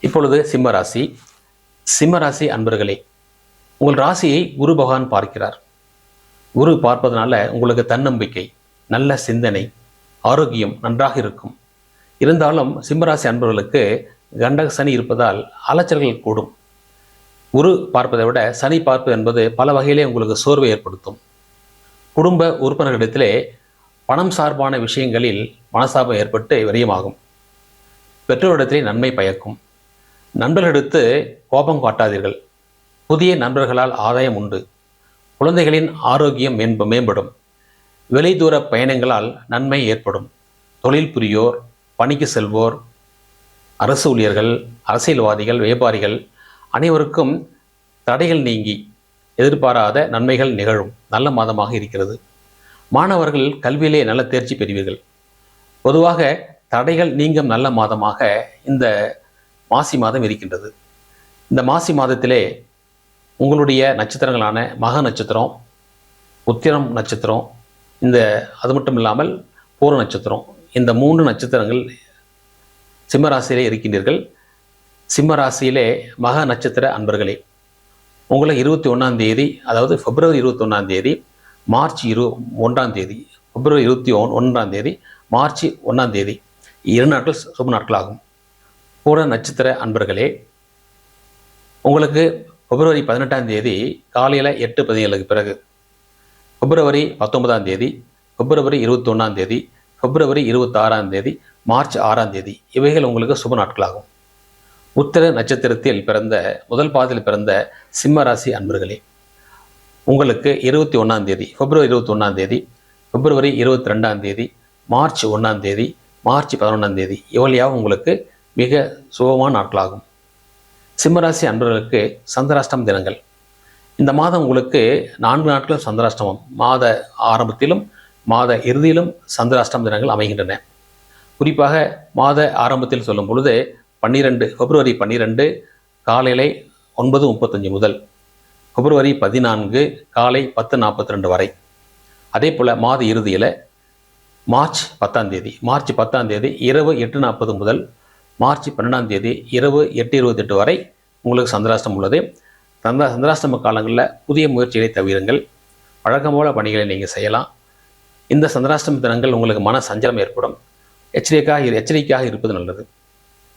இப்பொழுது சிம்மராசி. சிம்மராசி அன்பர்களே, உங்கள் ராசியை குரு பகவான் பார்க்கிறார். குரு பார்ப்பதனால உங்களுக்கு தன்னம்பிக்கை, நல்ல சிந்தனை, ஆரோக்கியம் நன்றாக இருக்கும். இருந்தாலும் சிம்மராசி அன்பர்களுக்கு கண்டக சனி இருப்பதால் அலைச்சல்கள் கூடும். குரு பார்ப்பதை விட சனி பார்ப்பது என்பது பல வகையிலே உங்களுக்கு சோர்வை ஏற்படுத்தும். குடும்ப உறுப்பினர்களிடத்திலே பணம் சார்பான விஷயங்களில் மனசாபம் ஏற்பட்டு விரயமாகும். பெற்றோரிடத்திலே நன்மை பயக்கும். நண்பர்களிடத்து கோபம் காட்டாதீர்கள். புதிய நண்பர்களால் ஆதாயம் உண்டு. குழந்தைகளின் ஆரோக்கியம் மேம்படும். வெளிதூர பயணங்களால் நன்மை ஏற்படும். தொழில் புரியோர், பணிக்கு செல்வோர், அரசு ஊழியர்கள், அரசியல்வாதிகள், வியாபாரிகள் அனைவருக்கும் தடைகள் நீங்கி எதிர்பாராத நன்மைகள் நிகழும் நல்ல மாதமாக இருக்கிறது. மாணவர்கள் கல்வியிலே நல்ல தேர்ச்சி பெறுவீர்கள். பொதுவாக தடைகள் நீங்கும் நல்ல மாதமாக இந்த மாசி மாதம் இருக்கின்றது. இந்த மாசி மாதத்திலே உங்களுடைய நட்சத்திரங்களான மக நட்சத்திரம், உத்திரம் நட்சத்திரம், அது மட்டும் இல்லாமல் பூர நட்சத்திரம், இந்த 3 நட்சத்திரங்கள் சிம்மராசியிலே இருக்கின்றீர்கள். சிம்மராசியிலே மக நட்சத்திர அன்பர்களே, உங்களை 21ஆம் தேதி, அதாவது பிப்ரவரி 21ஆம் தேதி, மார்ச் 1ஆம் தேதி, பிப்ரவரி 21ஆம் தேதி, மார்ச் 1ஆம் தேதி 2 நாட்கள் சுப நாட்களாகும். பூர நட்சத்திர அன்பர்களே, உங்களுக்கு பிப்ரவரி 18ஆம் தேதி காலையில் 8:17க்கு பிறகு, பிப்ரவரி 19ஆம் தேதி, பிப்ரவரி 21ஆம் தேதி, பிப்ரவரி 26ஆம் தேதி, மார்ச் 6ஆம் தேதி இவைகள் உங்களுக்கு சுப நாட்களாகும். உத்திர நட்சத்திரத்தில் பிறந்த முதல் பாதத்தில் பிறந்த சிம்ம ராசி அன்பர்களே, உங்களுக்கு 21ஆம் தேதி, பிப்ரவரி 21ஆம் தேதி, பிப்ரவரி 22ஆம் தேதி, மார்ச் 1ஆம் தேதி, மார்ச் 11ஆம் தேதி இவ்வளியாக உங்களுக்கு மிக சுபமான நாட்களாகும். சிம்மராசி அன்பர்களுக்கு சந்திராஷ்டம தினங்கள். இந்த மாதம் உங்களுக்கு 4 நாட்கள் சந்திராஷ்டமம். மாத ஆரம்பத்திலும் மாத இறுதியிலும் சந்திராஷ்டம தினங்கள் அமைகின்றன. குறிப்பாக மாத ஆரம்பத்தில் சொல்லும் பொழுது பிப்ரவரி 12 காலையிலே 9:35 முதல் பிப்ரவரி 14 காலை 10:42 வரை. அதே போல் மாத இறுதியில் மார்ச் 10ஆம் தேதி இரவு 8:40 முதல் மார்ச் 12ஆம் தேதி இரவு 8:28 வரை உங்களுக்கு சந்திராஷ்டமம் உள்ளது. சந்திராஷ்டம காலங்களில் புதிய முயற்சிகளை தவிருங்கள். வழக்கம்போல பணிகளை நீங்கள் செய்யலாம். இந்த சந்திராஷ்டம தினங்கள் உங்களுக்கு மன சஞ்சலம் ஏற்படும். எச்சரிக்கையாக இருப்பது நல்லது.